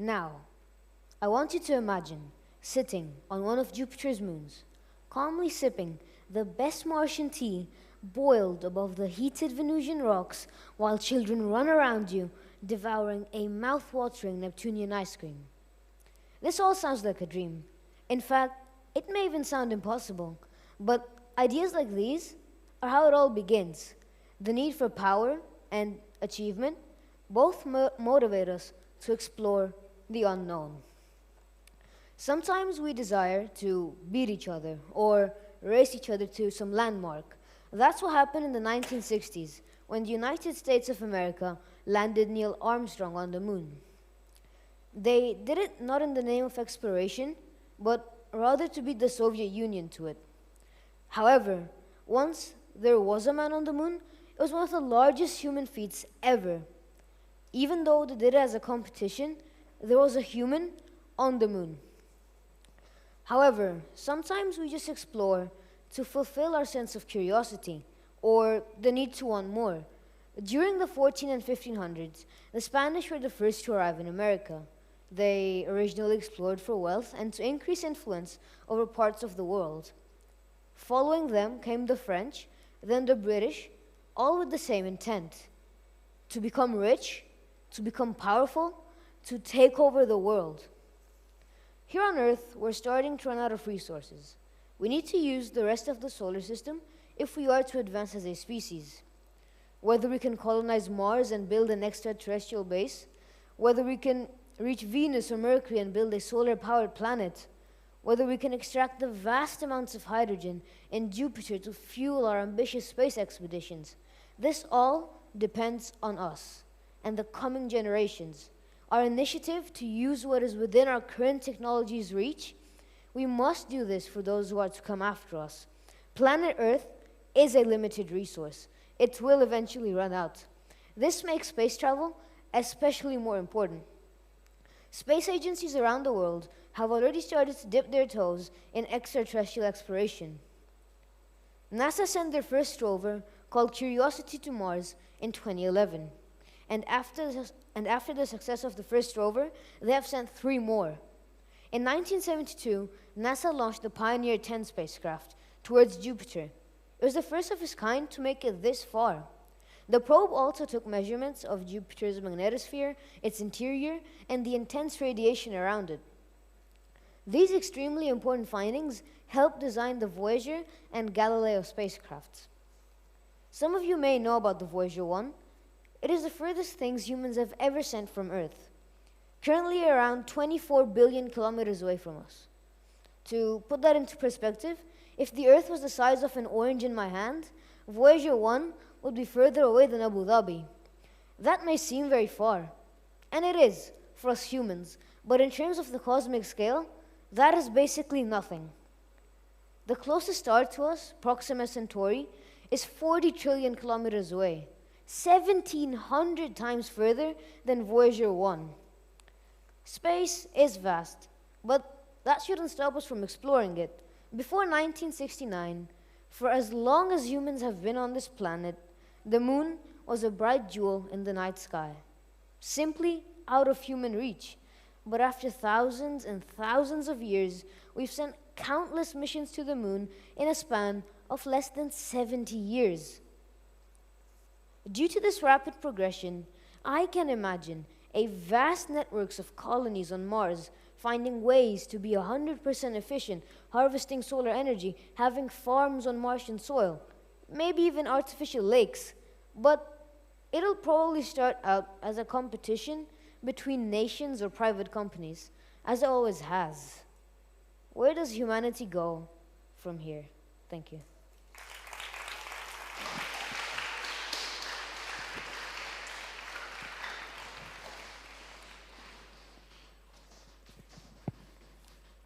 Now, I want you to imagine sitting on one of Jupiter's moons, calmly sipping the best Martian tea boiled above the heated Venusian rocks while children run around you, devouring a mouth-watering Neptunian ice cream. This all sounds like a dream. In fact, it may even sound impossible. But ideas like these are how it all begins. The need for power and achievement both motivate us to explore the unknown. Sometimes we desire to beat each other or race each other to some landmark. That's what happened in the 1960s when the United States of America landed Neil Armstrong on the moon. They did it not in the name of exploration, but rather to beat the Soviet Union to it. However, once there was a man on the moon, it was one of the largest human feats ever. Even though they did it as a competition, there was a human on the moon. However, sometimes we just explore to fulfill our sense of curiosity or the need to want more. During the 14 and 1500s, the Spanish were the first to arrive in America. They originally explored for wealth and to increase influence over parts of the world. Following them came the French, then the British, all with the same intent: to become rich, to become powerful, to take over the world. Here on Earth, we're starting to run out of resources. We need to use the rest of the solar system if we are to advance as a species. Whether we can colonize Mars and build an extraterrestrial base, whether we can reach Venus or Mercury and build a solar-powered planet, whether we can extract the vast amounts of hydrogen in Jupiter to fuel our ambitious space expeditions, this all depends on us and the coming generations. Our initiative to use what is within our current technology's reach, we must do this for those who are to come after us. Planet Earth is a limited resource. It will eventually run out. This makes space travel especially more important. Space agencies around the world have already started to dip their toes in extraterrestrial exploration. NASA sent their first rover, called Curiosity, to Mars in 2011. And after the success of the first rover, they have sent 3 more. In 1972, NASA launched the Pioneer 10 spacecraft towards Jupiter. It was the first of its kind to make it this far. The probe also took measurements of Jupiter's magnetosphere, its interior, and the intense radiation around it. These extremely important findings helped design the Voyager and Galileo spacecrafts. Some of you may know about the Voyager 1. It is the furthest things humans have ever sent from Earth, currently around 24 billion kilometers away from us. To put that into perspective, if the Earth was the size of an orange in my hand, Voyager 1 would be further away than Abu Dhabi. That may seem very far, and it is for us humans, but in terms of the cosmic scale, that is basically nothing. The closest star to us, Proxima Centauri, is 40 trillion kilometers away, 1,700 times further than Voyager 1. Space is vast, but that shouldn't stop us from exploring it. Before 1969, for as long as humans have been on this planet, the moon was a bright jewel in the night sky, simply out of human reach. But after thousands and thousands of years, we've sent countless missions to the moon in a span of less than 70 years. Due to this rapid progression, I can imagine a vast networks of colonies on Mars finding ways to be 100% efficient, harvesting solar energy, having farms on Martian soil, maybe even artificial lakes. But it'll probably start out as a competition between nations or private companies, as it always has. Where does humanity go from here? Thank you.